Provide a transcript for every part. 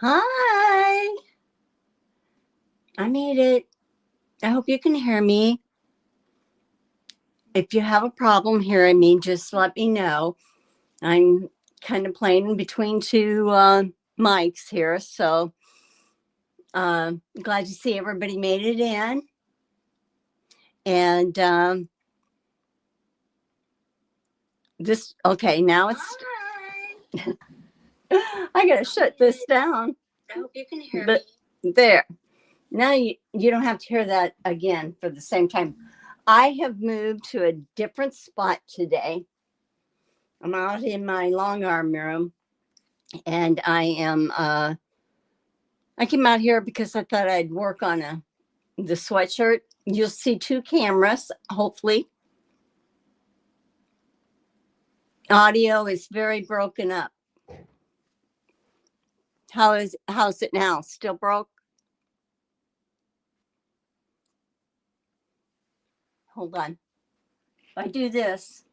Hi, I made it. I hope you can hear me. If you have a problem hearing me, just let me know. I'm kind of playing between two mics here, so glad to see everybody made it in. And okay, now it's. I gotta shut this down. I hope you can hear me. There. Now you don't have to hear that again for the same time. I have moved to a different spot today. I'm out in my long arm room, and I came out here because I thought I'd work on the sweatshirt. You'll see two cameras, hopefully. Audio is very broken up. How's it now? Still broke? Hold on. If I do this,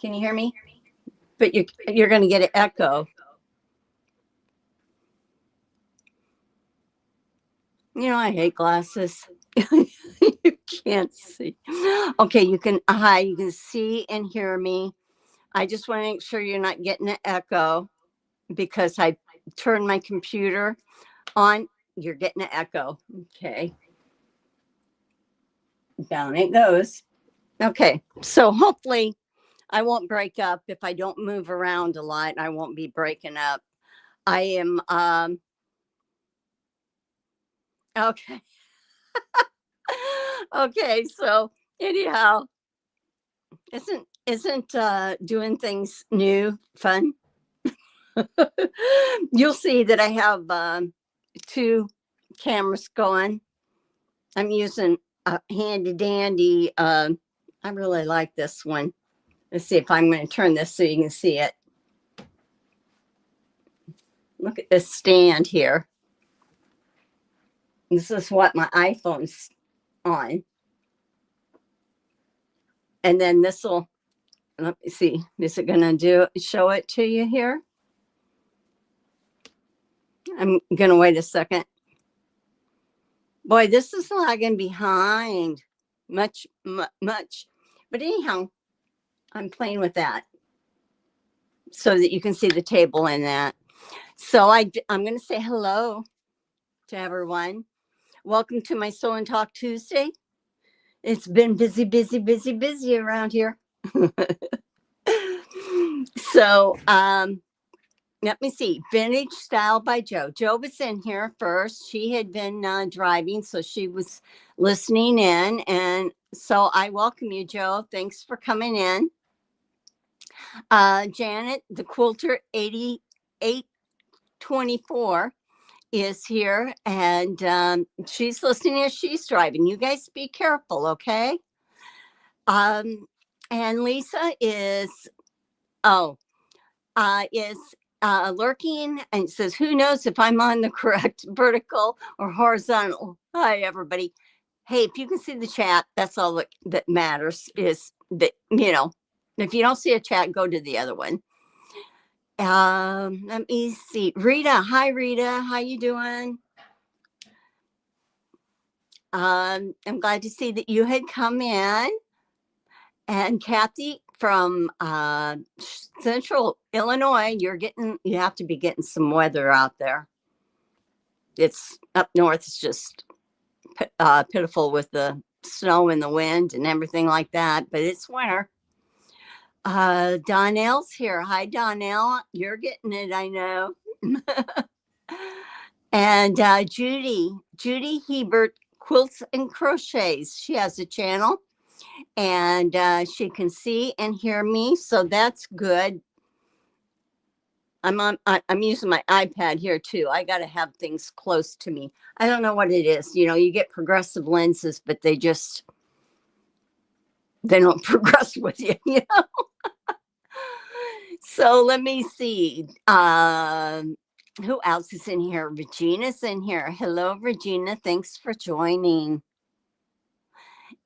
can you hear me? But you're going to get an echo. You know, I hate glasses. You can't see. Okay, you can see and hear me. I just want to make sure you're not getting an echo because I turned my computer on. You're getting an echo. Okay. Down it goes. Okay. So hopefully I won't break up. If I don't move around a lot, I won't be breaking up. I am okay. Okay, so anyhow, isn't doing things new fun? You'll see that I have two cameras going. I'm using a handy dandy. I really like this one. Let's see if I'm going to turn this so you can see it. Look at this stand here. This is what my iPhone's on. And then this will, let me see, is it going to show it to you here? I'm going to wait a second. Boy, this is lagging behind much. But anyhow, I'm playing with that so that you can see the table in that. So I'm going to say hello to everyone. Welcome to my Sew and Talk Tuesday. It's been busy around here. So let me see. Vintage Style by Jo. Jo was in here first. She had been driving, so she was listening in. And so I welcome you, Jo. Thanks for coming in. Janet, the Quilter 8824 is here, and she's listening as she's driving. You guys be careful, okay? And Lisa is lurking and says, who knows if I'm on the correct vertical or horizontal. Hi, everybody. Hey, if you can see the chat, that's all that matters, is that, if you don't see a chat, go to the other one. Let me see. Rita. Hi, Rita. How you doing? I'm glad to see that you had come in. And Kathy from Central Illinois, you have to be getting some weather out there. It's up north. It's just pitiful with the snow and the wind and everything like that, but it's winter. Donnell's here. Hi, Donnell. You're getting it, I know. And Judy Hebert Quilts and Crochets. She has a channel, and she can see and hear me, so that's good. I'm using my iPad here too. I got to have things close to me. I don't know what it is. You get progressive lenses, but they don't progress with you, So let me see. Who else is in here? Regina's in here. Hello, Regina. Thanks for joining.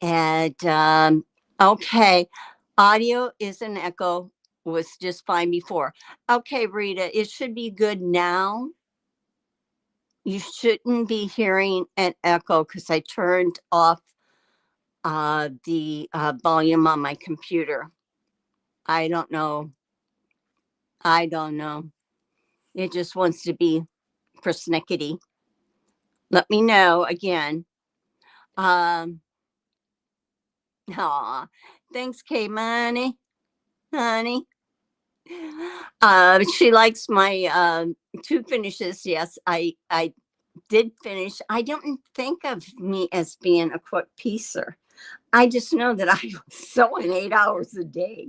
And okay, audio is an echo. was just fine before. Okay, Rita, it should be good now. You shouldn't be hearing an echo because I turned off the volume on my computer. I don't know. I don't know. It just wants to be persnickety. Let me know again. Um, aw, thanks, K Money, honey. She likes my two finishes. Yes, I did finish. I don't think of me as being a quick piecer. I just know that I was sewing 8 hours a day,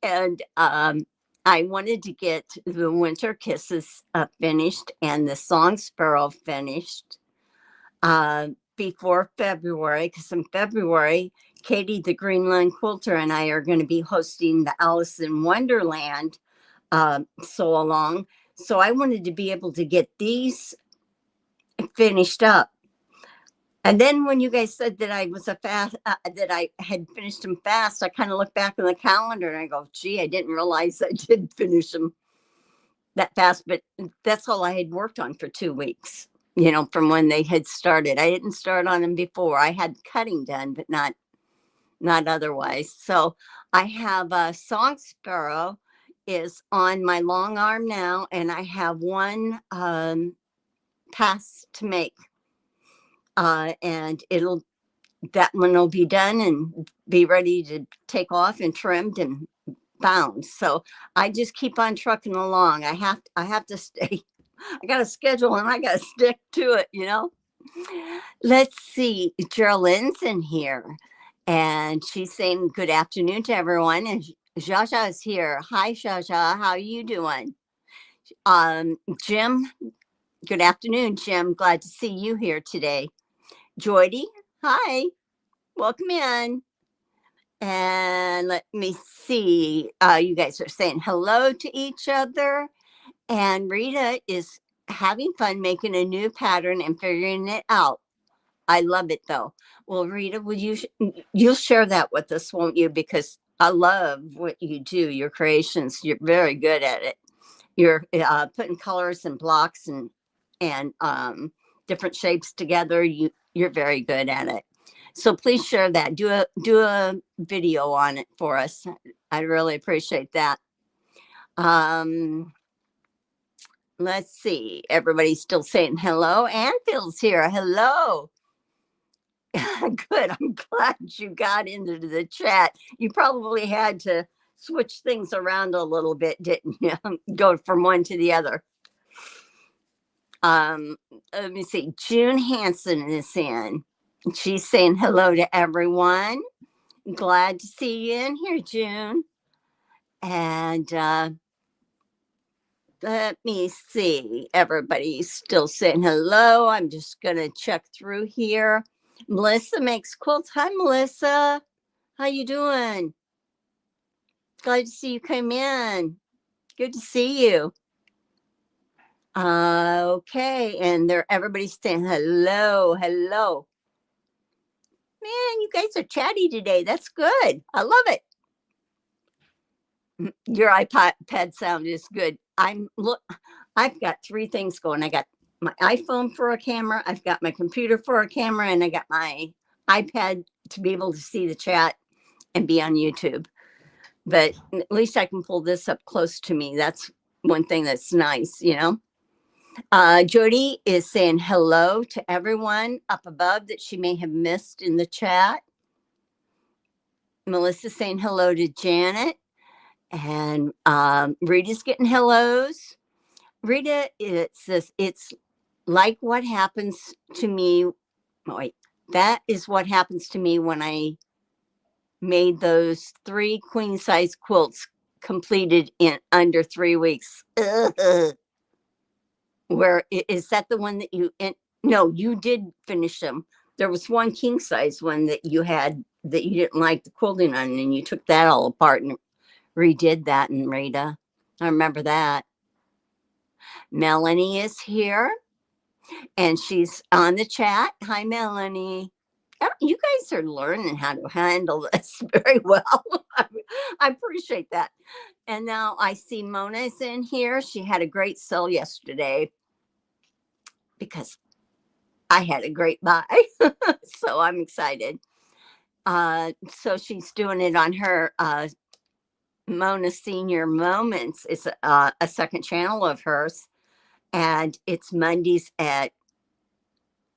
and I wanted to get the Winter Kisses finished and the Song Sparrow finished before February, because in February, Katie the Greenland Quilter and I are going to be hosting the Alice in Wonderland sew along. So I wanted to be able to get these finished up. And then when you guys said that I was that I had finished them fast, I kind of looked back on the calendar and I go, gee, I didn't realize I did finish them that fast. But that's all I had worked on for 2 weeks, from when they had started. I didn't start on them before. I had cutting done, but not otherwise. So I have a Song Sparrow is on my long arm now, and I have one pass to make. And that one will be done and be ready to take off and trimmed and bound. So I just keep on trucking along. I have to stay. I got a schedule and I got to stick to it. Let's see. Geraldine's in here and she's saying good afternoon to everyone. And Jaja is here. Hi, Jaja. How are you doing? Jim, good afternoon, Jim. Glad to see you here today. Joydy, hi. Welcome in. And let me see. You guys are saying hello to each other. And Rita is having fun making a new pattern and figuring it out. I love it though. Well, Rita, you'll share that with us, won't you? Because I love what you do, your creations. You're very good at it. You're putting colors and blocks and different shapes together. You're very good at it. So please share that. Do a video on it for us. I really appreciate that. Let's see. Everybody's still saying hello. Anfield's here. Hello. Good. I'm glad you got into the chat. You probably had to switch things around a little bit, didn't you? Go from one to the other. Let me see. June Hanson is in. She's saying hello to everyone. Glad to see you in here, June. And let me see. Everybody's still saying hello. I'm just going to check through here. Melissa makes quilts. Hi, Melissa. How you doing? Glad to see you come in. Good to see you. Okay, and everybody's saying hello. Man, you guys are chatty today. That's good. I love it. Your iPad sound is good. I've got 3 things going. I got my iPhone for a camera, I've got my computer for a camera, and I got my iPad to be able to see the chat and be on YouTube. But at least I can pull this up close to me. That's one thing that's nice, Jody is saying hello to everyone up above that she may have missed in the chat. Melissa's saying hello to Janet. And Rita's getting hellos. Rita, it's like what happens to me. Wait, that is what happens to me when I made those 3 queen size quilts completed in under 3 weeks. Where is that the one that no, you did finish them. There was one king size one that you had that you didn't like the quilting on, and you took that all apart and redid that. And Rita, I remember that. Melanie is here and she's on the chat. Hi, Melanie. You guys are learning how to handle this very well. I appreciate that. And now I see Mona's in here. She had a great sale yesterday because I had a great buy. So I'm excited. So she's doing it on her Mona Senior Moments. It's a second channel of hers. And it's Mondays at,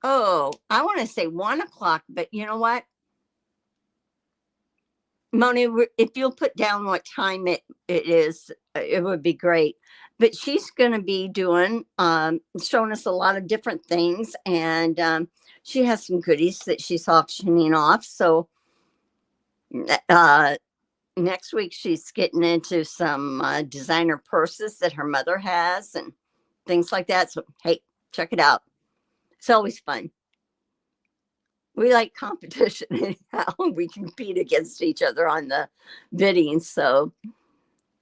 I want to say 1 o'clock, but you know what? Moni, if you'll put down what time it is, it would be great. But she's going to be doing, showing us a lot of different things. And she has some goodies that she's auctioning off. So next week, she's getting into some designer purses that her mother has and things like that. So, hey, check it out. It's always fun. We like competition anyhow. We compete against each other on the bidding. So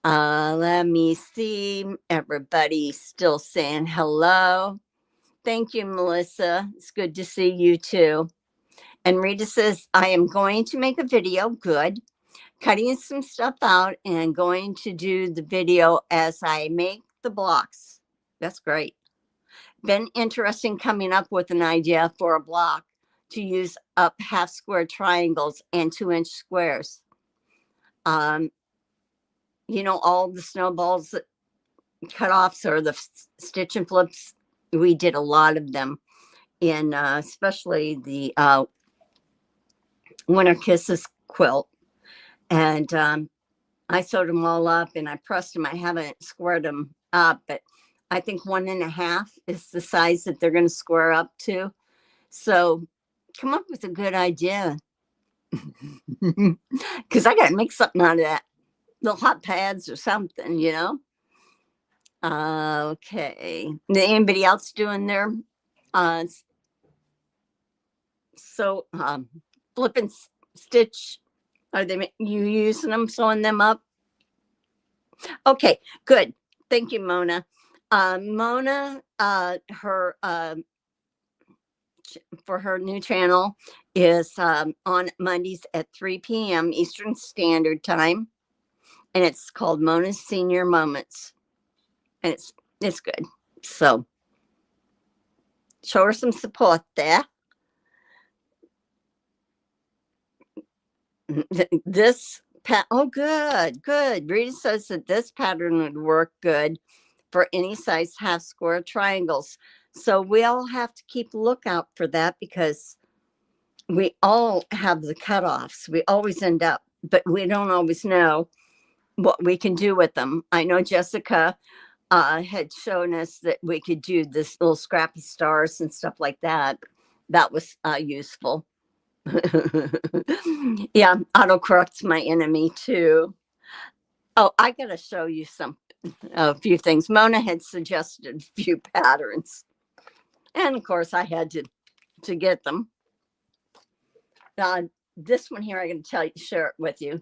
let me see. Everybody still saying hello. Thank you, Melissa. It's good to see you too. And Rita says, I am going to make a video. Good. Cutting some stuff out and going to do the video as I make the blocks. That's great. Been interesting coming up with an idea for a block to use up half square triangles and 2-inch squares. You know, all the snowballs cutoffs or the stitch and flips, we did a lot of them in especially the Winter Kisses quilt. And I sewed them all up and I pressed them. I haven't squared them up, but I think 1.5 is the size that they're going to square up to. So come up with a good idea. Because I got to make something out of that. Little hot pads or something, you know? Okay. Anybody else doing their flip and stitch? Are you using them, sewing them up? Okay, good. Thank you, Mona. Mona, her for her new channel is on Mondays at 3 p.m. Eastern Standard Time, and it's called Mona's Senior Moments, and it's good. So show her some support there. This good. Rita says that this pattern would work good for any size half square triangles. So we all have to keep lookout for that because we all have the cutoffs. We always end up, but we don't always know what we can do with them. I know Jessica had shown us that we could do this little scrappy stars and stuff like that. That was useful. Yeah, autocorrect's my enemy too. Oh, I gotta show you a few things. Mona had suggested a few patterns, and of course I had to get them. This one here, I'm gonna share it with you.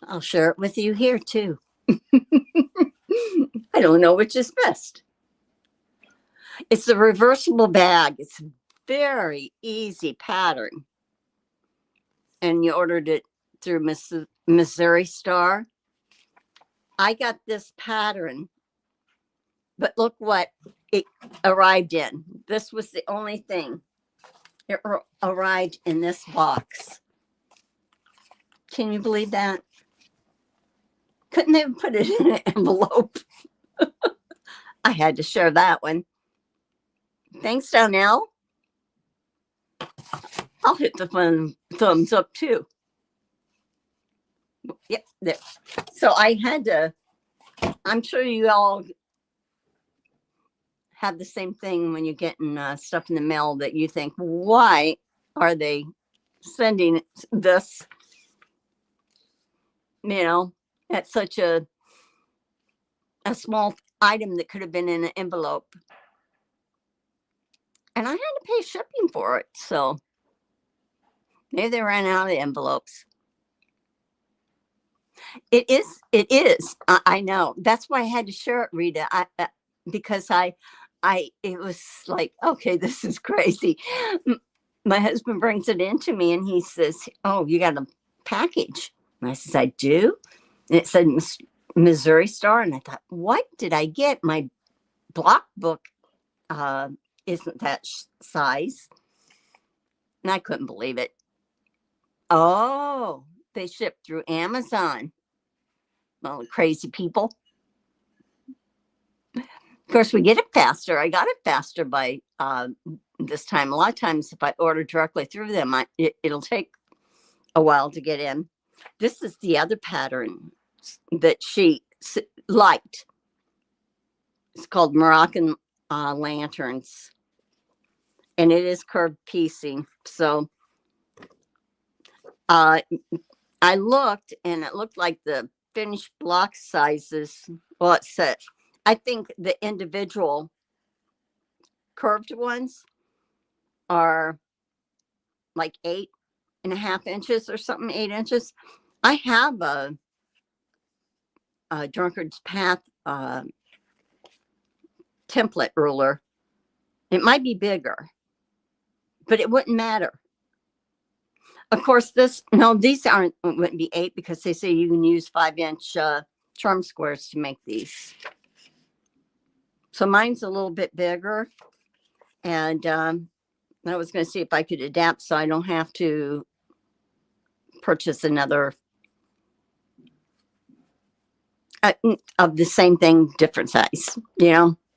I'll share it with you here too. I don't know which is best. It's the reversible bag. It's a very easy pattern. And you ordered it through Missouri Star. I got this pattern, but look what it arrived in. This was the only thing. It arrived in this box. Can you believe that? Couldn't they have put it in an envelope? I had to share that one. Thanks, Donnell. I'll hit the thumbs up too. Yep, there. So I had to, I'm sure you all have the same thing when you're getting stuff in the mail that you think, why are they sending this, you know, at such a small item that could have been in an envelope. And I had to pay shipping for it. So maybe they ran out of the envelopes. It is. I know. That's why I had to share it, Rita. Because I it was like, okay, this is crazy. My husband brings it into me and he says, "Oh, you got a package?" And I says, "I do." And it said Missouri Star. And I thought, what did I get? My block book uh, isn't that size. And I couldn't believe it. Oh, they ship through Amazon. Well, crazy people. Of course, we get it faster. I got it faster by this time. A lot of times, if I order directly through them, it'll take a while to get in. This is the other pattern that she liked. It's called Moroccan lanterns, and it is curved piecing. So I looked, and it looked like the finished block sizes. Well, it said, I think the individual curved ones are like 8.5 inches or something, 8 inches. I have a Drunkard's Path template ruler. It might be bigger, but it wouldn't matter. Of course, these wouldn't be 8 because they say you can use 5-inch charm squares to make these. So mine's a little bit bigger, and I was going to see if I could adapt so I don't have to purchase another of the same thing, different size,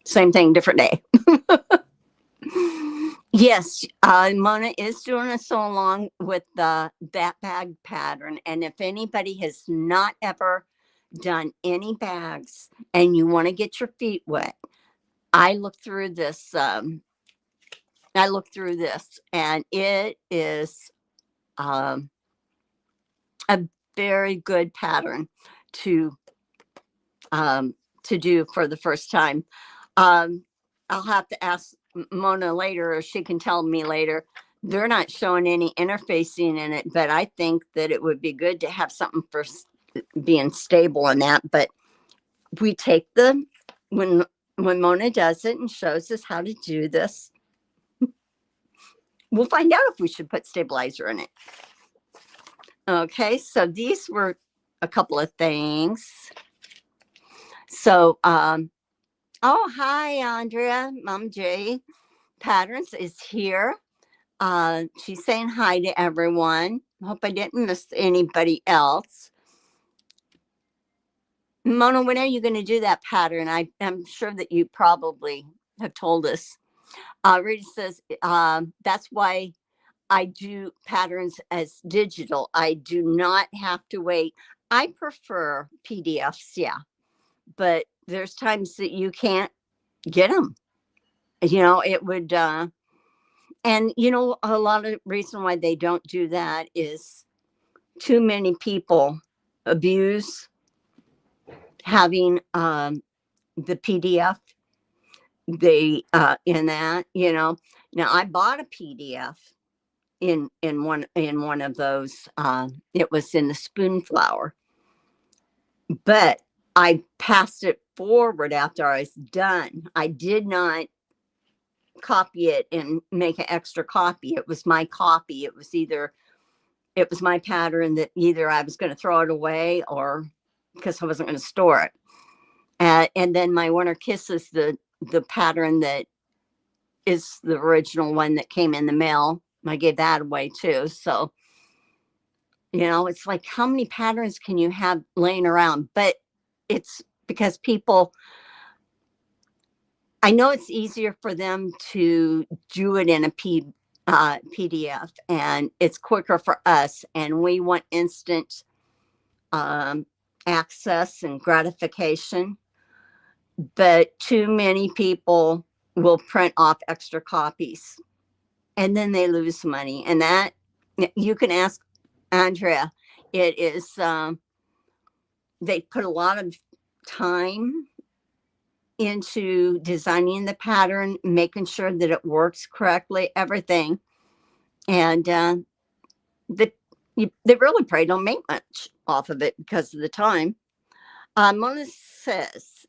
same thing, different day. Yes, Mona is doing a sew along with that bag pattern. And if anybody has not ever done any bags and you want to get your feet wet, I looked through this. And it is a very good pattern to do for the first time. I'll have to ask Mona later, or she can tell me later. They're not showing any interfacing in it, but I think that it would be good to have something for being stable in that. But we take when Mona does it and shows us how to do this, we'll find out if we should put stabilizer in it. Okay, so these were a couple of things. So, oh, hi, Andrea. Mom J Patterns is here. She's saying hi to everyone. Hope I didn't miss anybody else. Mona, when are you going to do that pattern? I'm sure that you probably have told us. Rita says, that's why I do patterns as digital. I do not have to wait. I prefer PDFs, yeah. But there's times that you can't get them. It would, and a lot of reason why they don't do that is too many people abuse having the PDF. They in that, now I bought a PDF in one of those. It was in the Spoonflower, but I passed it forward after I was done. I did not copy it and make an extra copy. It was my copy. It was my pattern that either I was going to throw it away or because I wasn't going to store it. And then my Winter Kisses, the pattern that is the original one that came in the mail, I gave that away too. So, it's like, how many patterns can you have laying around? But it's because people, I know it's easier for them to do it in a PDF, and it's quicker for us, and we want instant access and gratification. But too many people will print off extra copies, and then they lose money. And that, you can ask Andrea. It is they put a lot of time into designing the pattern, making sure that it works correctly, everything. And they really probably don't make much off of it because of the time. Mona says,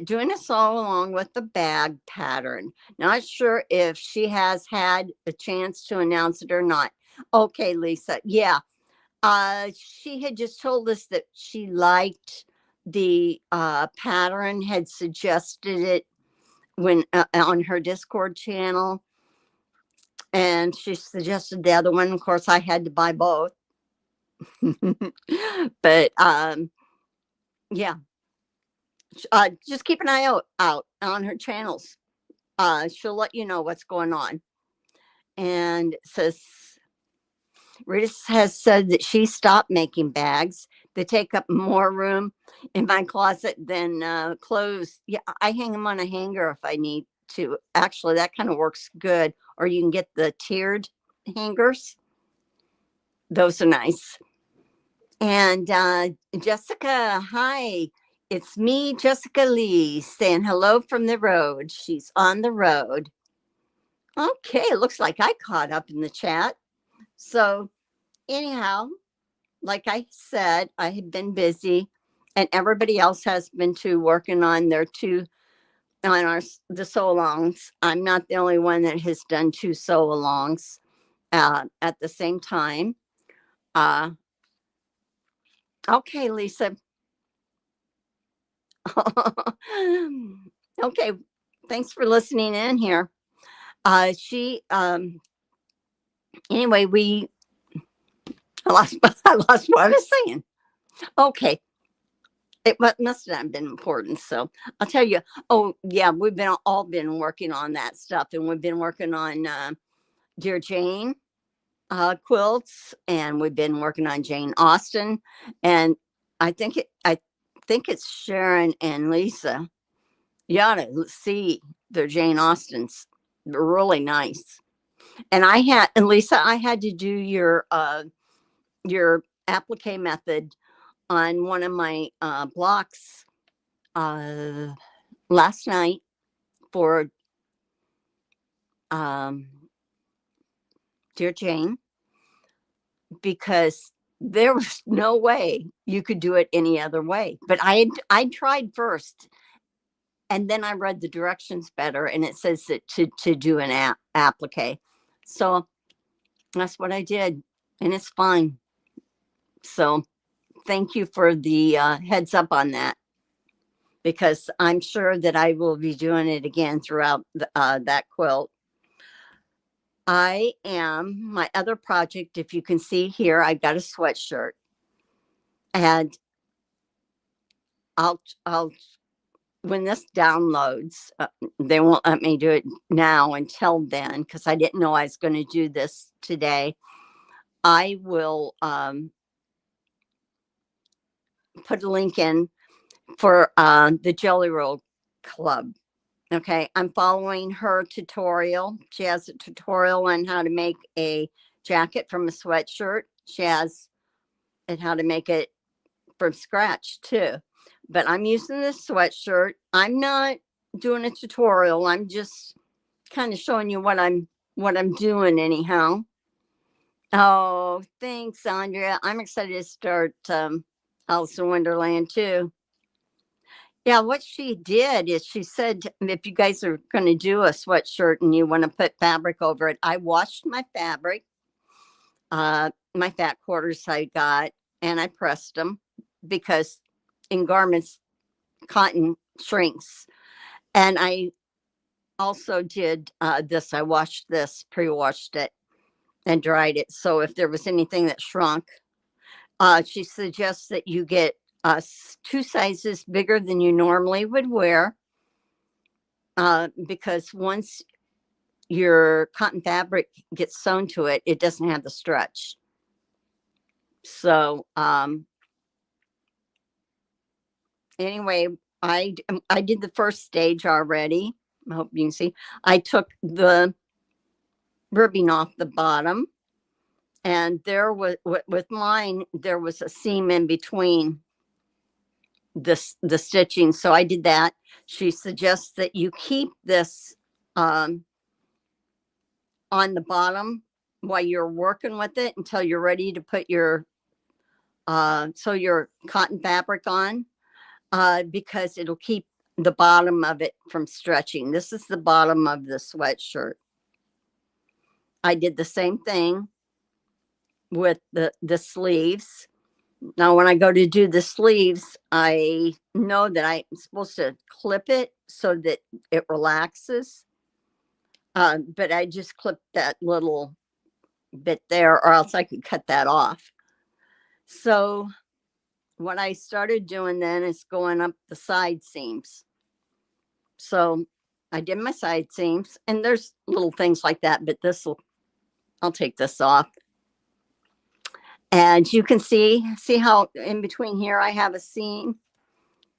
doing a sew along with the bag pattern. Not sure if she has had a chance to announce it or not. Okay, Lisa. Yeah. She had just told us that she liked the pattern, had suggested it when on her Discord channel, and she suggested the other one. Of course, I had to buy both. But yeah, just keep an eye out on her channels. She'll let you know what's going on. And it says Rita has said that she stopped making bags. They take up more room in my closet than clothes. Yeah, I hang them on a hanger if I need to. Actually, that kind of works good. Or you can get the tiered hangers. Those are nice. And Jessica, hi. It's me, Jessica Lee, saying hello from the road. She's on the road. Okay, it looks like I caught up in the chat. So, anyhow, like I said, I have been busy, and everybody else has been too, working on their two on our the sew-alongs. I'm not the only one that has done two sew-alongs at the same time. Okay, Lisa. Okay, thanks for listening in here. She anyway, I lost I lost what I was saying. Okay. It must have been important. So I'll tell you. Oh yeah, we've been all been working on that stuff, and we've been working on Dear Jane quilts, and we've been working on Jane Austen, and I think it's Sharon and Lisa. You ought to see their Jane Austens. They're really nice. And Lisa, I had to do your applique method on one of my blocks last night for Dear Jane, because there was no way you could do it any other way. But I tried first, and then I read the directions better, and it says that to do an applique. So that's what I did, and it's fine. So thank you for the heads up on that, because I'm sure that I will be doing it again throughout that quilt. My other project, if you can see here, I've got a sweatshirt, and I'll when this downloads, they won't let me do it now until then, because I didn't know I was going to do this today. I will put a link in for the Jelly Roll Club. Okay, I'm following her tutorial. She has a tutorial on how to make a jacket from a sweatshirt. She has it how to make it from scratch too. But I'm using this sweatshirt. I'm not doing a tutorial. I'm just kind of showing you what I'm doing anyhow. Oh, thanks, Andrea. I'm excited to start Alice in Wonderland too. Yeah, what she did is she said, if you guys are going to do a sweatshirt and you want to put fabric over it, I washed my fabric, my fat quarters I got, and I pressed them, because in garments, cotton shrinks. And I also did this. I washed this, pre-washed it, and dried it. So if there was anything that shrunk, she suggests that you get two sizes bigger than you normally would wear, because once your cotton fabric gets sewn to it, it doesn't have the stretch. So anyway, I did the first stage already. I hope you can see. I took the ribbing off the bottom, and there was with mine there was a seam in between the stitching, so I did that. She suggests that you keep this on the bottom while you're working with it until you're ready to put your your cotton fabric on, because it'll keep the bottom of it from stretching. This is the bottom of the sweatshirt. I did the same thing with the sleeves. Now, when I go to do the sleeves, I know that I'm supposed to clip it so that it relaxes. But I just clipped that little bit there, or else I could cut that off. So what I started doing then is going up the side seams. So I did my side seams, and there's little things like that, but I'll take this off. And you can see how in between here I have a seam.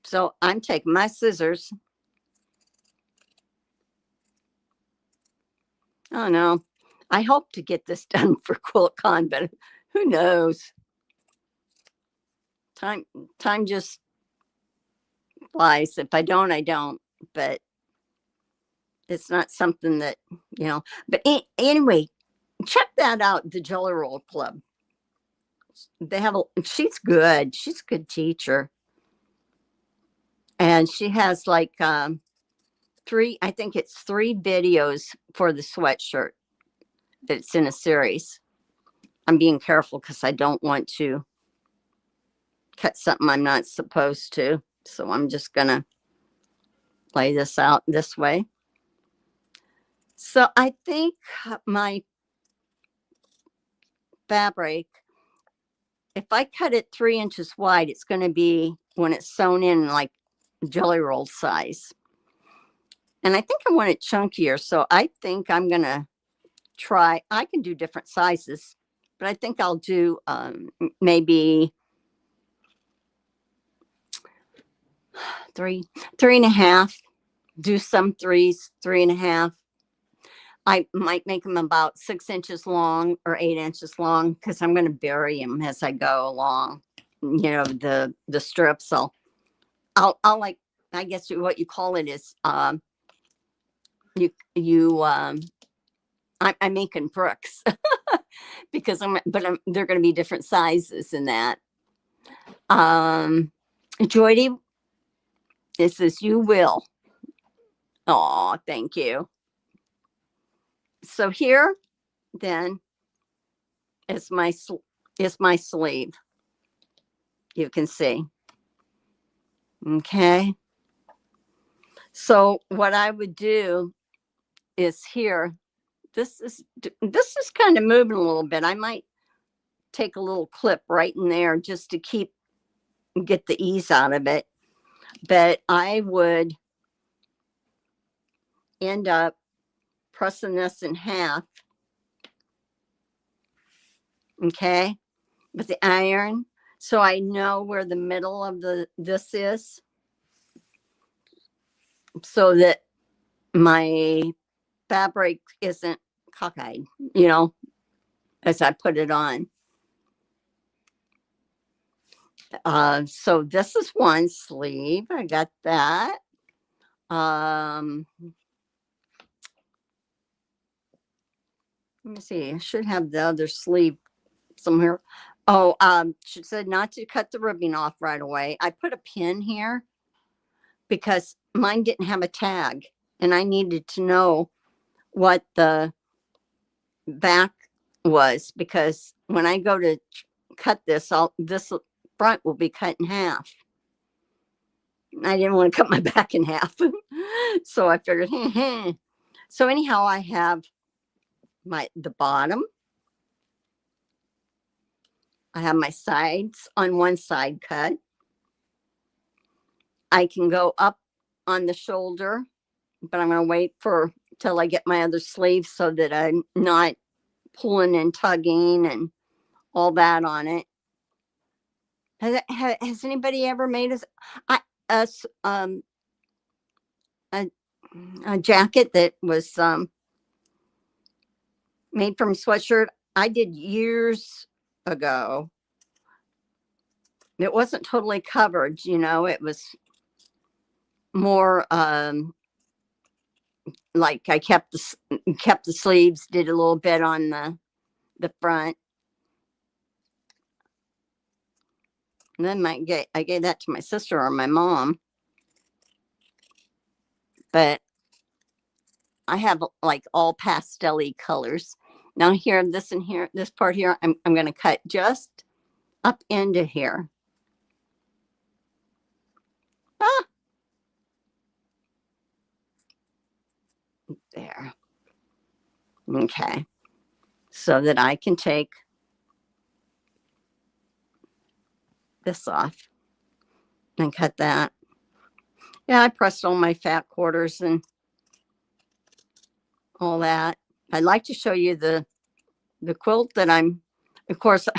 So I'm taking my scissors. Oh no, I hope to get this done for QuiltCon, but who knows? Time just flies. If I don't, I don't. But it's not something that, But anyway, check that out, the Jelly Roll Club. She's good. She's a good teacher. And she has like I think it's 3 videos for the sweatshirt that's in a series. I'm being careful because I don't want to cut something I'm not supposed to. So I'm just going to lay this out this way. So I think my fabric, if I cut it 3 inches wide, it's going to be, when it's sewn in, like jelly roll size. And I think I want it chunkier. So I think I'm going to try, I can do different sizes, but I think I'll do maybe 3.5, do some 3s, 3.5. I might make them about 6 inches long or 8 inches long, because I'm going to bury them as I go along. The strips. I'll like, I guess what you call it is I'm making bricks because they're going to be different sizes in that. Joydy, this is you will. Oh, thank you. So here then is my sleeve. You can see. Okay. So what I would do is here, this is kind of moving a little bit. I might take a little clip right in there just to get the ease out of it. But I would end up pressing this in half. Okay. With the iron. So I know where the middle of this is. So that my fabric isn't cockeyed, as I put it on. So this is one sleeve. I got that. Let me see. I should have the other sleeve somewhere. Oh, she said not to cut the ribbing off right away. I put a pin here because mine didn't have a tag, and I needed to know what the back was, because when I go to cut this, this front will be cut in half. I didn't want to cut my back in half. So I figured, So anyhow, I have the bottom. I have my sides on one side cut. I can go up on the shoulder, but I'm going to wait till I get my other sleeve so that I'm not pulling and tugging and all that on it. Has anybody ever made a jacket that was made from sweatshirt? I did years ago. It wasn't totally covered, it was more like I kept the sleeves, did a little bit on the front. And then I gave that to my sister or my mom. but I have like all pastel-y colors. Now here, this and here, this part here, I'm going to cut just up into here. Ah, there. Okay. So that I can take this off and cut that. Yeah, I pressed all my fat quarters and all that. I'd like to show you the quilt that I'm, of course,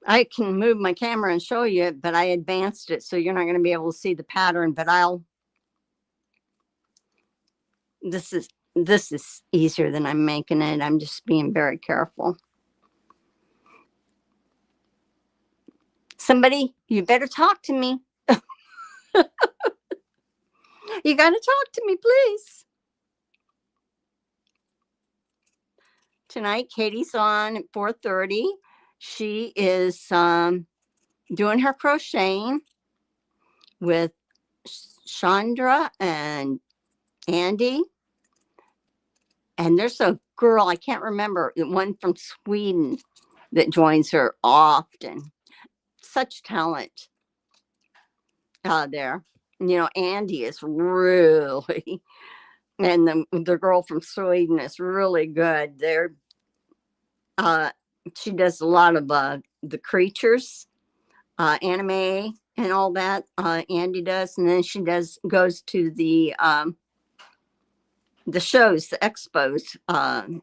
I can move my camera and show you it, but I advanced it so you're not going to be able to see the pattern, but this is easier than I'm making it. I'm just being very careful. Somebody, you better talk to me. You got to talk to me, please. Tonight, Katie's on at 4:30. She is doing her crocheting with Chandra and Andy. And there's a girl, I can't remember, the one from Sweden that joins her often. Such talent there. You know, Andy is really, and the girl from Sweden is really good. She does a lot of the creatures, anime and all that. Andy does, and then she goes to the shows, the expos. I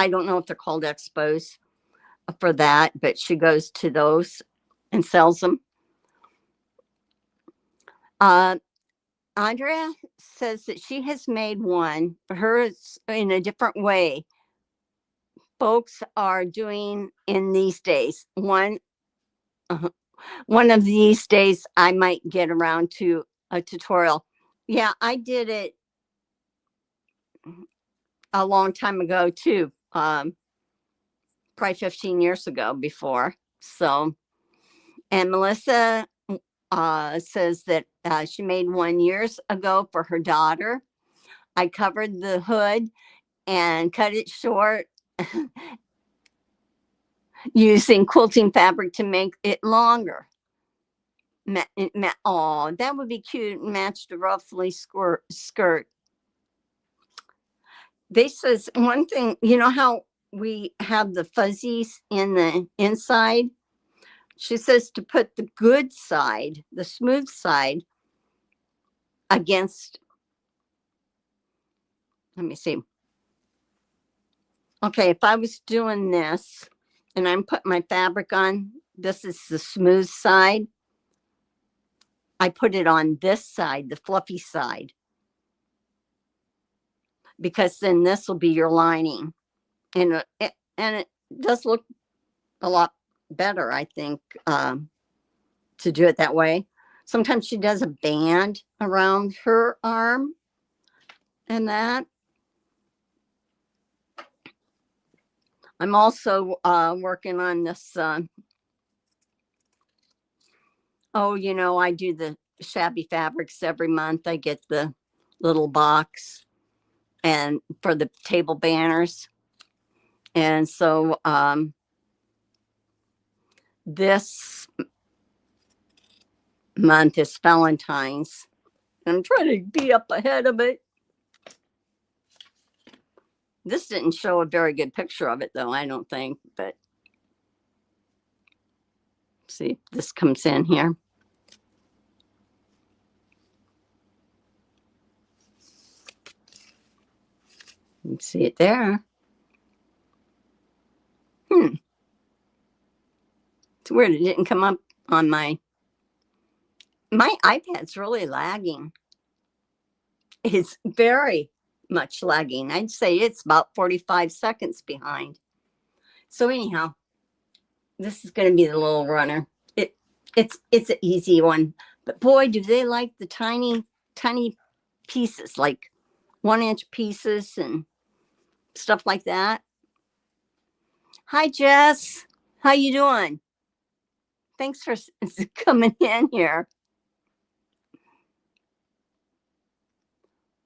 don't know if they're called expos for that, but she goes to those and sells them. Andrea says that she has made one. Hers in a different way. Folks are doing in these days. One of these days, I might get around to a tutorial. Yeah, I did it a long time ago too. Probably 15 years ago before. So, and Melissa says that she made one years ago for her daughter. I covered the hood and cut it short using quilting fabric to make it longer. Oh, that would be cute. Matched a roughly skirt. This is one thing, you know how we have the fuzzies in the inside? She says to put the good side, the smooth side, against, let me see. Okay, if I was doing this and I'm putting my fabric on, this is the smooth side. I put it on this side, the fluffy side, because then this will be your lining. And it does look a lot better, I think, to do it that way. Sometimes she does a band around her arm and that. I'm also working on this. You know, I do the shabby fabrics every month. I get the little box and for the table banners. And so this month is Valentine's. I'm trying to be up ahead of it. This didn't show a very good picture of it, though, I don't think. But see if this comes in here. You can see it there. It's weird. It didn't come up on my iPad's really lagging. It's very much lagging. I'd say it's about 45 seconds behind. So anyhow, this is going to be the little runner. It's an easy one, but boy, do they like the tiny pieces, like 1-inch pieces and stuff like that. Hi, Jess. How you doing? Thanks for coming in here.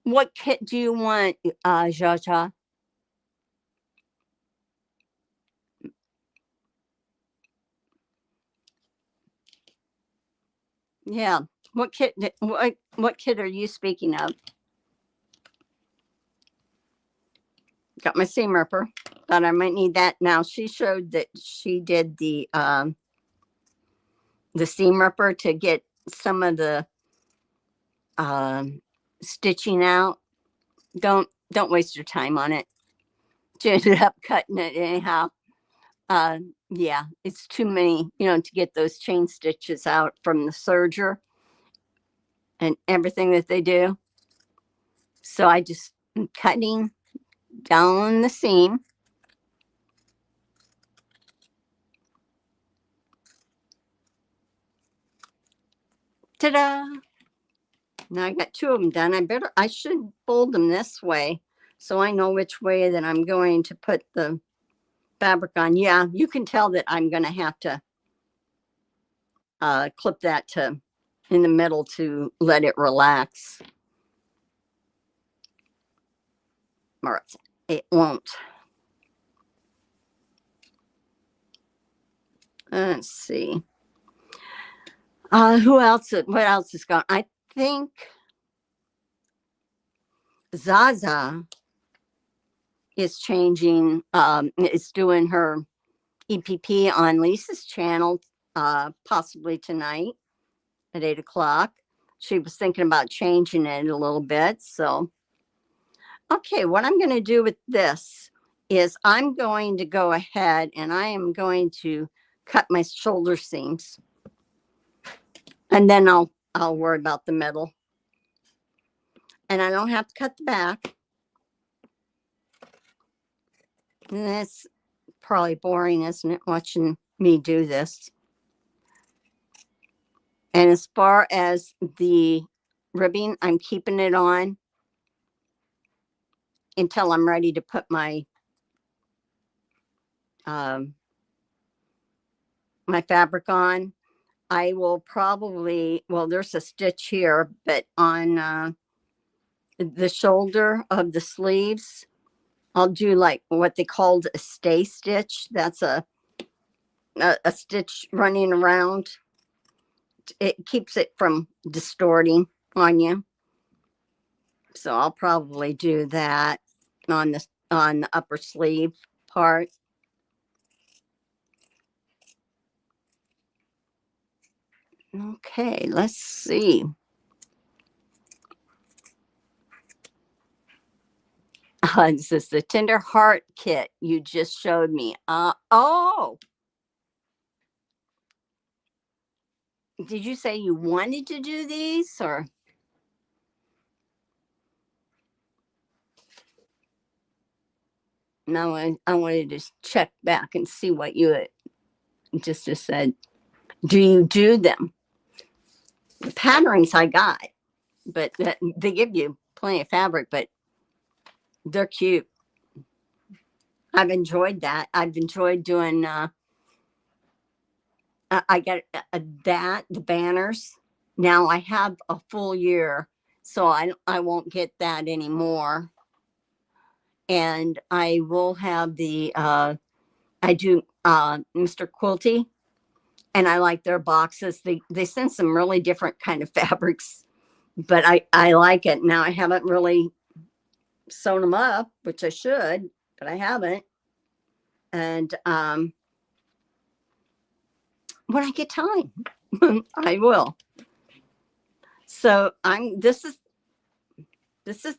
What kit do you want, Jaja? Yeah. What kit? What kit are you speaking of? Got my seam ripper. Thought I might need that. Now she showed that she did the seam ripper to get some of the stitching out. Don't waste your time on it. She ended up cutting it anyhow. Yeah, it's too many, to get those chain stitches out from the serger and everything that they do. So I just am cutting down the seam. Ta-da! Now I got two of them done. I should fold them this way so I know which way that I'm going to put the fabric on. Yeah, you can tell that I'm going to have to clip that to in the middle to let it relax. Or it won't. Let's see. Who else? What else is going? I think Zaza is changing. Is doing her EPP on Lisa's channel, possibly tonight at 8 o'clock. She was thinking about changing it a little bit. So, okay, what I'm going to do with this is I'm going to go ahead and I am going to cut my shoulder seams, and then I'll worry about the middle. And I don't have to cut the back. And that's probably boring, isn't it, watching me do this? And as far as the ribbing, I'm keeping it on until I'm ready to put my my fabric on. I will probably, well, there's a stitch here, but on the shoulder of the sleeves, I'll do like what they called a stay stitch. That's a stitch running around. It keeps it from distorting on you. So I'll probably do that on the upper sleeve part. Okay, let's see. This is the Tender Heart kit you just showed me. Oh, did you say you wanted to do these or? No, I wanted to check back and see what you had just said. Do you do them? The patterns I got, but they give you plenty of fabric, but they're cute. I've enjoyed that. I've enjoyed doing. I got the banners. Now I have a full year, so I won't get that anymore. And I will have the I do Mr. Quilty, and I like their boxes. They send some really different kind of fabrics, but I like it. Now I haven't really sewn them up, which I should, but I haven't. And when I get time, I will. So this is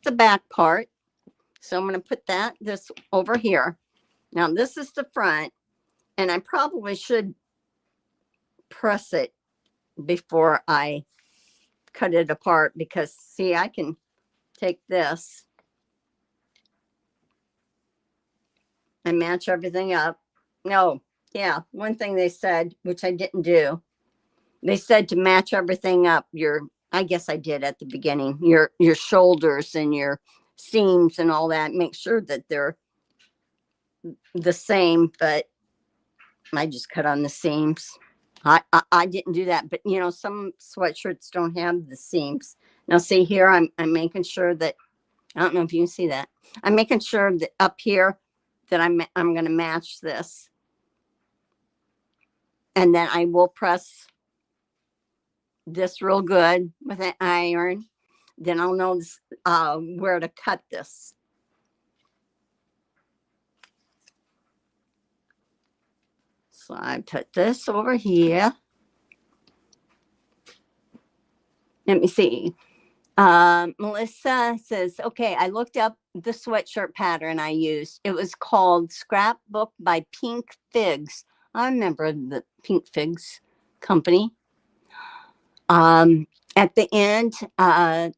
the back part. So I'm going to put this over here. Now this is the front, and I probably should press it before I cut it apart, because see, I can take this and match everything up. No, yeah, one thing they said, which I didn't do, they said to match everything up. I guess I did at the beginning, your shoulders and your seams and all that, make sure that they're the same, but I just cut on the seams. I didn't do that, but some sweatshirts don't have the seams. Now see here, I'm making sure that I don't know if you can see that. I'm making sure that up here that I'm going to match this. And then I will press this real good with an iron. Then I'll know this, where to cut this. So I put this over here. Let me see. Melissa says, okay, I looked up the sweatshirt pattern I used. It was called Scrapbook by Pink Figs. I remember the Pink Figs company. At the end,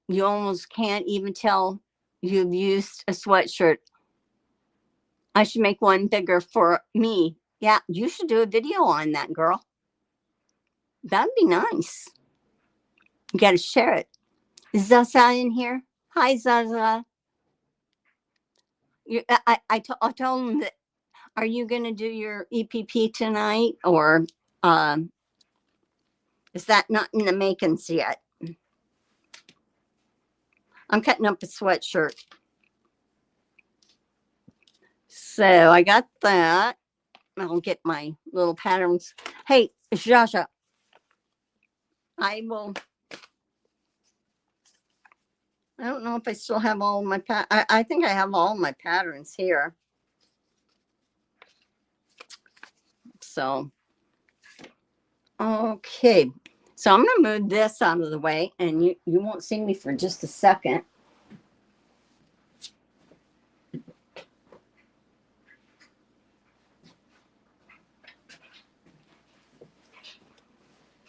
you almost can't even tell you've used a sweatshirt. I should make one bigger for me. Yeah, you should do a video on that, girl. That'd be nice. You got to share it. Is Zaza in here? Hi, Zaza. I told him that. Are you going to do your EPP tonight, or is that not in the makings yet? I'm cutting up a sweatshirt. So I got that. I'll get my little patterns. Hey, Jaja, I don't know if I still have all my I think I have all my patterns here. So, okay. So I'm going to move this out of the way, and you won't see me for just a second.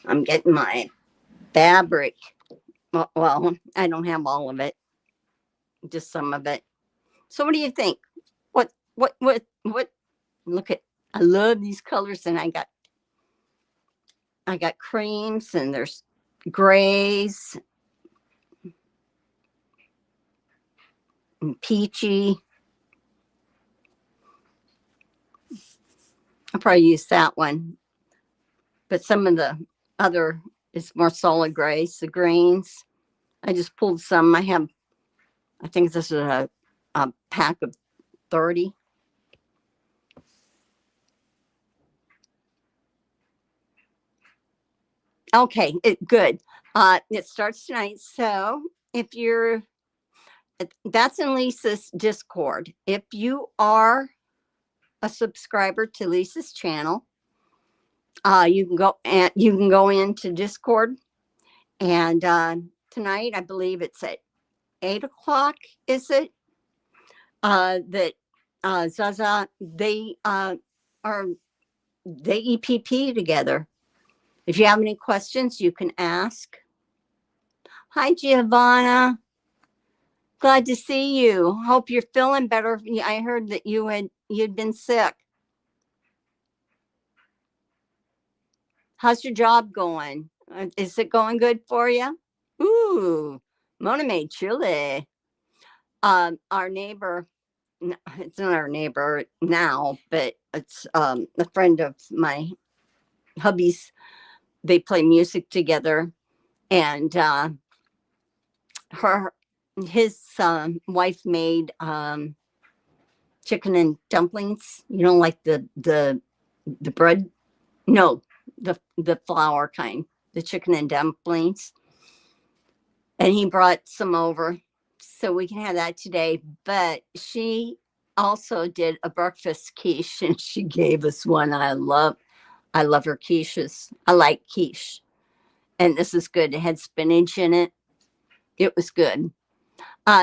I'm getting my fabric. Well, I don't have all of it, just some of it. So what do you think? What, look at, I love these colors, and I got creams, and there's grays and peachy. I'll probably use that one, but some of the other is more solid grays, the greens. I just pulled some. I think this is a pack of 30. Okay, good. It starts tonight. So if you're, that's in Lisa's Discord. If you are a subscriber to Lisa's channel, you can go into Discord, and tonight I believe it's at 8:00. Is it that Zaza they EPP together? If you have any questions, you can ask. Hi, Giovanna. Glad to see you. Hope you're feeling better. I heard that you'd been sick. How's your job going? Is it going good for you? Ooh, Monterey, Chile. Our neighbor, it's not our neighbor now, but it's a friend of my hubby's. They play music together, and his wife made chicken and dumplings. You know, like the bread. No, the flour kind, the chicken and dumplings. And he brought some over, so we can have that today. But she also did a breakfast quiche, and she gave us one. I love her quiches. I like quiche, and this is good. It had spinach in it. It was good.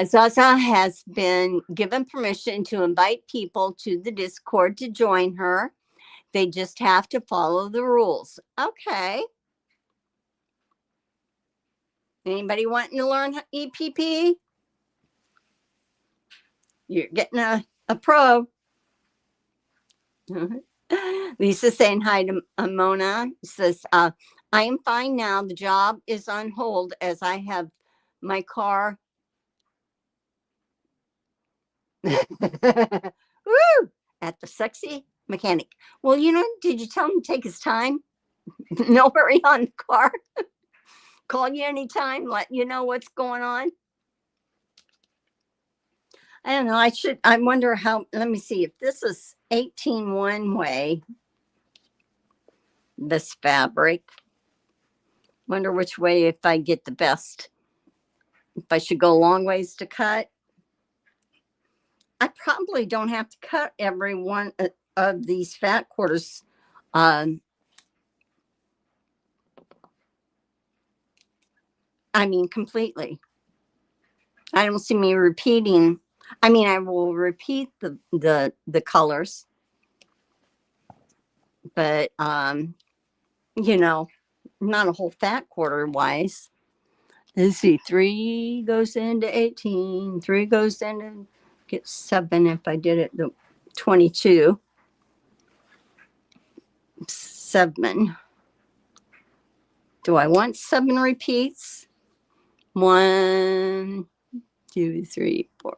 Zaza has been given permission to invite people to the Discord to join her. They just have to follow the rules. Okay. Anybody wanting to learn EPP? You're getting a pro. Lisa saying hi to Mona. Says, I am fine now. The job is on hold as I have my car. Woo! At the sexy mechanic. Well, did you tell him to take his time? No hurry on the car. Call you anytime, let you know what's going on. I don't know. I wonder how, let me see if this is 18 one way, this fabric. Wonder which way if I get the best. If I should go long ways to cut. I probably don't have to cut every one of these fat quarters. I mean, completely. I don't see me repeating. I mean, I will repeat the colors, but you know, not a whole fat quarter wise. Let's see, 3 goes into 18, 3 goes into, get 7 if I did it the 22. 7. Do I want 7 repeats? 1, 2, 3, 4,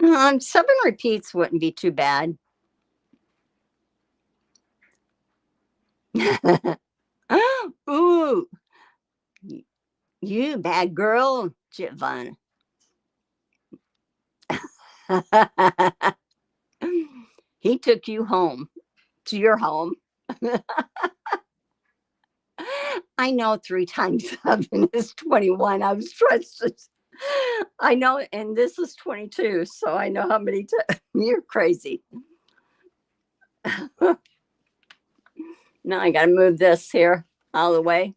5. 7 repeats wouldn't be too bad. Ooh, you bad girl, Giovanna. He took you home to your home. I know 3 times 7 is 21. I was trying to, I know, and this is 22, so I know how many you're crazy. Now I got to move this here out of the way.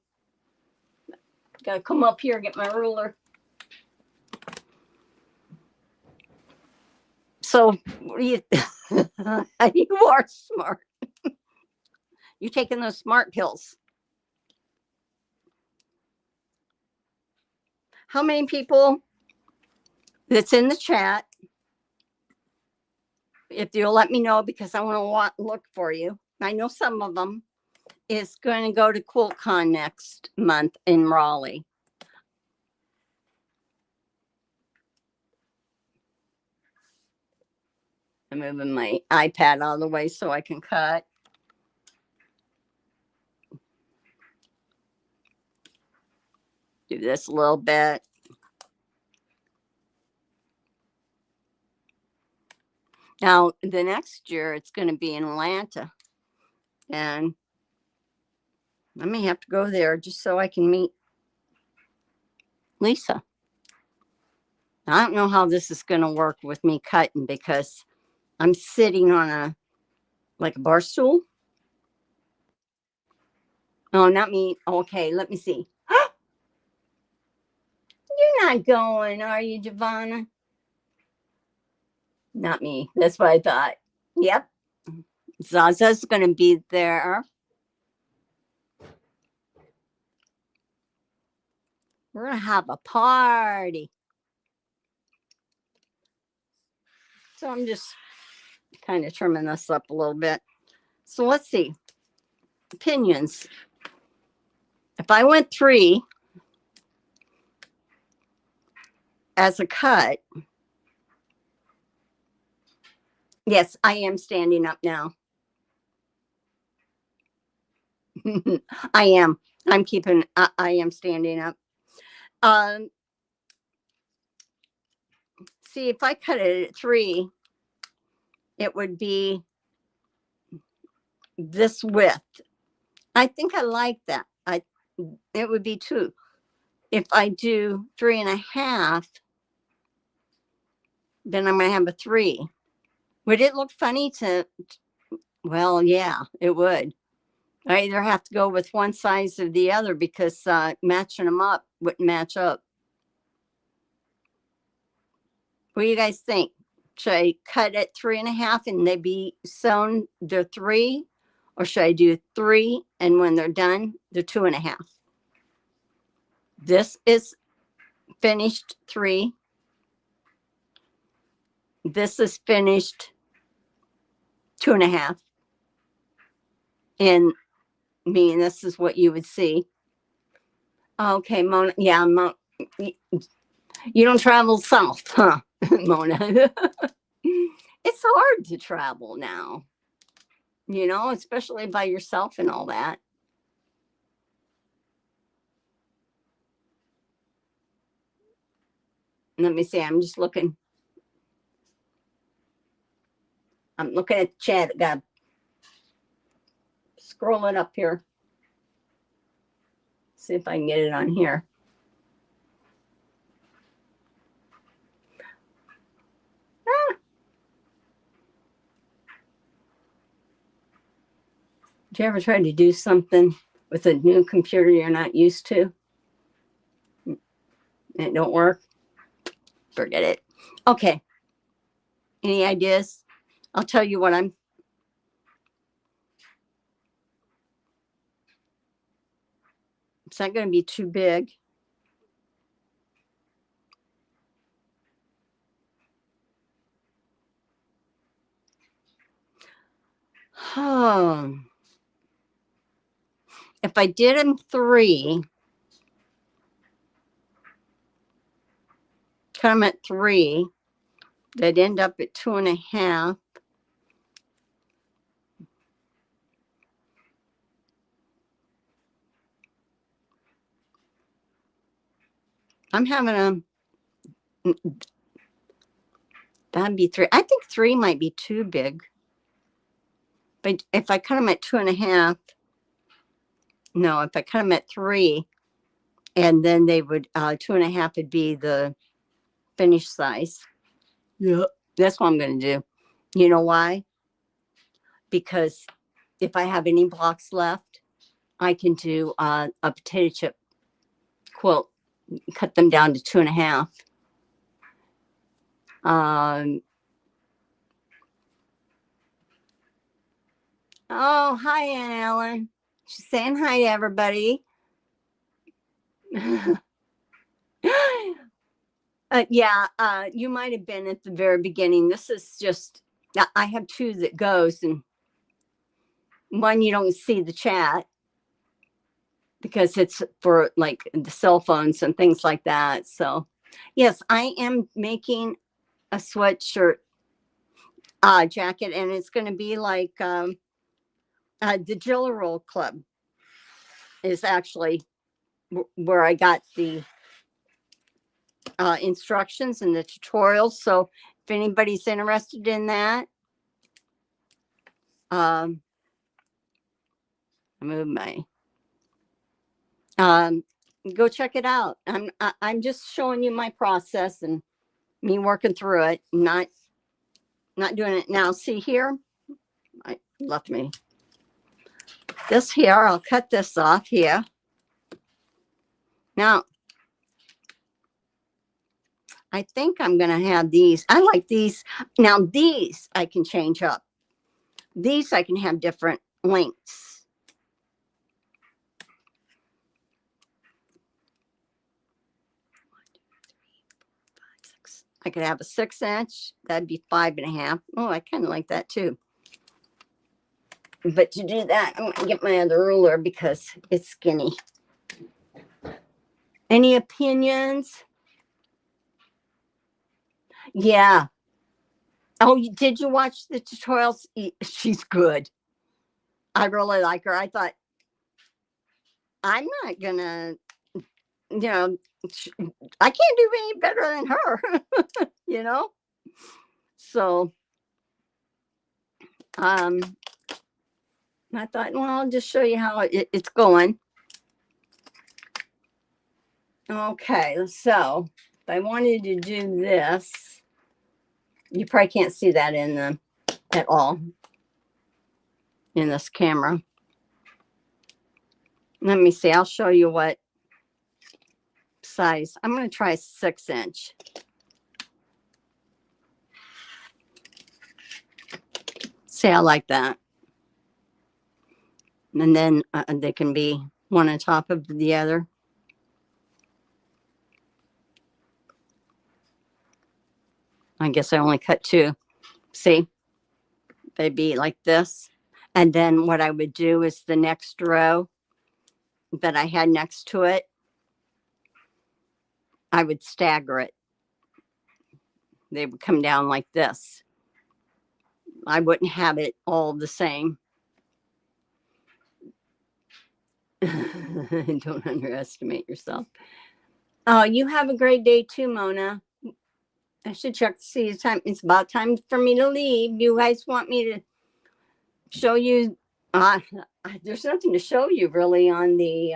Got to come up here and get my ruler. So, what do you? You are smart. You taking those smart pills? How many people that's in the chat? If you'll let me know, because I want to look for you. I know some of them is going to go to QuiltCon next month in Raleigh. I'm moving my iPad out of the way so I can cut. Do this a little bit. Now, the next year, it's going to be in Atlanta. And I may have to go there just so I can meet Lisa. I don't know how this is going to work with me cutting because I'm sitting on like a bar stool. No, not me. Okay, let me see. You're not going, are you, Giovanna? Not me. That's what I thought. Yep. Zaza's going to be there. We're going to have a party. So I'm just kind of trimming this up a little bit. So let's see. Opinions. If I went 3 as a cut, yes, I am standing up now. I am. I'm keeping, I am standing up. See, if I cut it at 3, it would be this width. I think I like that. It would be 2. If I do 3.5, then I'm going to have a 3. Would it look funny to, well, yeah, it would. I either have to go with one size or the other because matching them up wouldn't match up. What do you guys think? Should I cut at 3.5 and they be sewn to 3? Or should I do 3 and when they're done, they're 2.5? This is finished 3. This is finished 2.5. And this is what you would see. Okay, Mona. Yeah, Mona. You don't travel south, huh, Mona? It's hard to travel now, especially by yourself and all that. Let me see. I'm just looking. I'm looking at the chat. Got scrolling up here. See if I can get it on here. Did you ever try to do something with a new computer you're not used to? And it don't work? Forget it. Okay. Any ideas? I'll tell you what it's not going to be too big. Oh. If I did them 3, cut them at 3, they'd end up at 2.5. I'm having that'd be 3. I think 3 might be too big. But if I cut them at 2.5, no, if I cut them at 3, and then they would 2.5 would be the finished size. Yeah, that's what I'm going to do. You know why? Because if I have any blocks left, I can do a potato chip quilt. Cut them down to 2.5. Oh, hi, Aunt Ellen. She's saying hi to everybody. Yeah, you might have been at the very beginning. This is just, I have 2 that goes, and one you don't see the chat because it's for like the cell phones and things like that. So, yes, I am making a sweatshirt jacket, and it's going to be like the Jilla Roll Club is actually where I got the instructions and the tutorials. So if anybody's interested in that, move my go check it out. I'm just showing you my process and me working through it, not doing it now. See here, I left me this here. I'll cut this off here. Now I think I'm gonna have these. I like these. Now these I can change up. These I can have different lengths. I could have a 6-inch. That'd be 5.5. Oh, I kind of like that too. But to do that, I'm gonna get my other ruler because it's skinny. Any opinions? Yeah. Oh, did you watch the tutorials? She's good. I really like her. I thought, I'm not gonna, I can't do any better than her, So, I thought, well, I'll just show you how it's going. Okay, so if I wanted to do this, you probably can't see that at all in this camera. Let me see. I'll show you what size. I'm going to try 6-inch. See, I like that. And then they can be one on top of the other. I guess I only cut 2. See, they'd be like this. And then what I would do is the next row that I had next to it, I would stagger it. They would come down like this. I wouldn't have it all the same. Don't underestimate yourself. Oh, you have a great day too, Mona. I should check to see the time. It's about time for me to leave. You guys want me to show you? There's nothing to show you really on the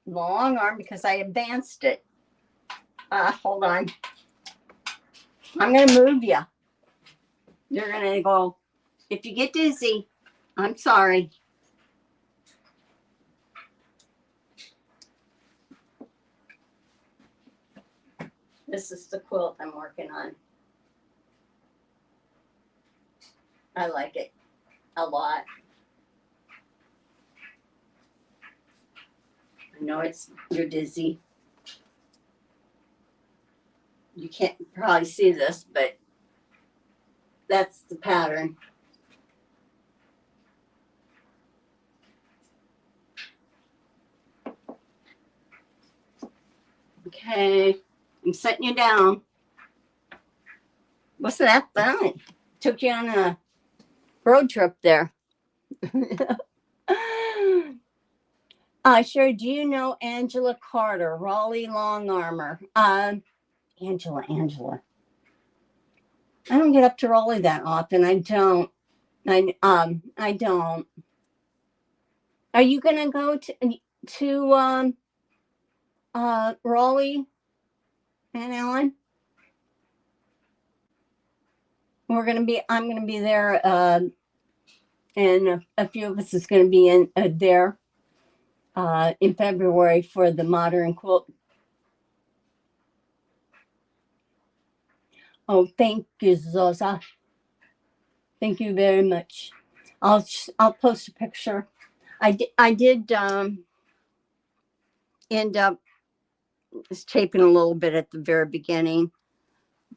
long arm because I advanced it. Hold on. I'm going to move you. You're going to go. If you get dizzy, I'm sorry. This is the quilt I'm working on. I like it a lot. I know you're dizzy. You can't probably see this, but that's the pattern. Okay, I'm setting you down. What's that fun? Took you on a road trip there. Sure. Do you know Angela Carter, Raleigh Long Armor? Angela. I don't get up to Raleigh that often. I don't. I don't. Are you gonna go to Raleigh and Ellen? I'm gonna be there, and a few of us is gonna be in there in February for the modern quilt. Oh, thank you, Zosa. Thank you very much. I'll post a picture. I did end up just taping a little bit at the very beginning,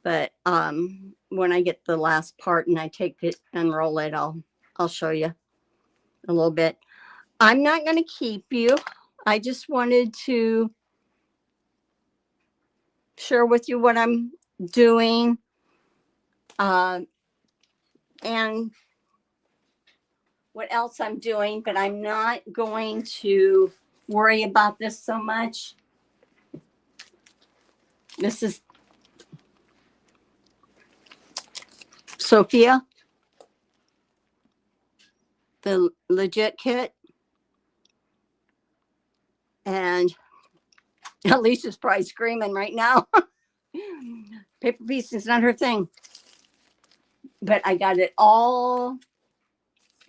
but when I get the last part and I take it and roll it, I'll show you a little bit. I'm not going to keep you. I just wanted to share with you what I'm doing, and what else I'm doing, but I'm not going to worry about this so much. This is Sophia, the legit kit. And Alicia's probably screaming right now. Paper piece is not her thing. But I got it all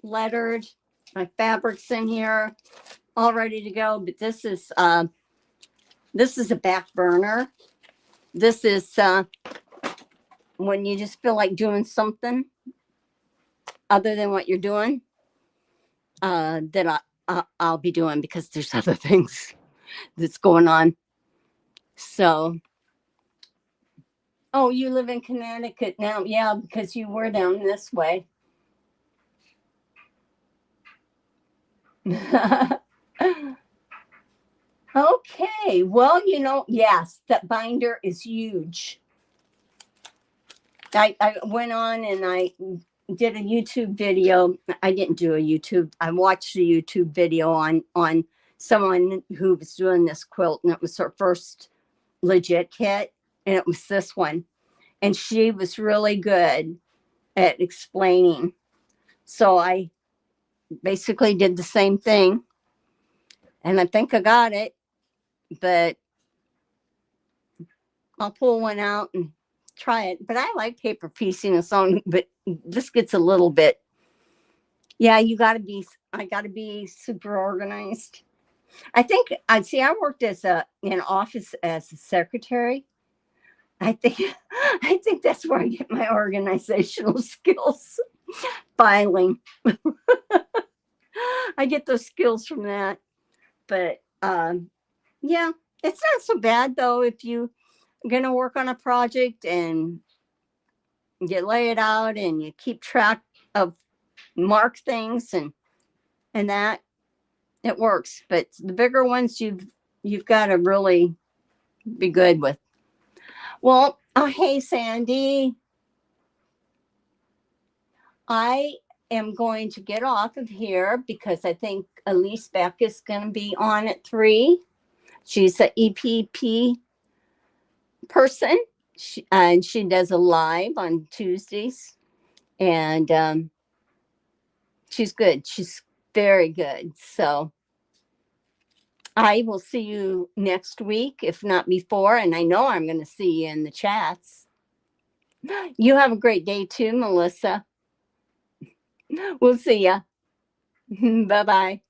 lettered. My fabric's in here, all ready to go. But this is a back burner. This is when you just feel like doing something other than what you're doing, that I'll be doing because there's other things that's going on. So, oh, you live in Connecticut now? Yeah, because you were down this way. Okay, well, yes, that binder is huge. I went on and I did a YouTube video. I didn't do a YouTube. I watched a YouTube video on someone who was doing this quilt, and it was her first legit kit, and it was this one. And she was really good at explaining. So I basically did the same thing, and I think I got it, but I'll pull one out and try it. But I like paper piecing a song, but this gets a little bit. Yeah, I gotta be super organized. I think I worked in office as a secretary. I think that's where I get my organizational skills. Filing. I get those skills from that. But yeah, it's not so bad though if you going to work on a project and you lay it out and you keep track of mark things and that it works. But the bigger ones you've got to really be good with. Well, hey Sandy, I am going to get off of here because I think Elise Beck is going to be on at 3. She's the EPP person. And she does a live on Tuesdays. And she's good. She's very good. So I will see you next week, if not before. And I know I'm going to see you in the chats. You have a great day too, Melissa. We'll see ya. Bye bye.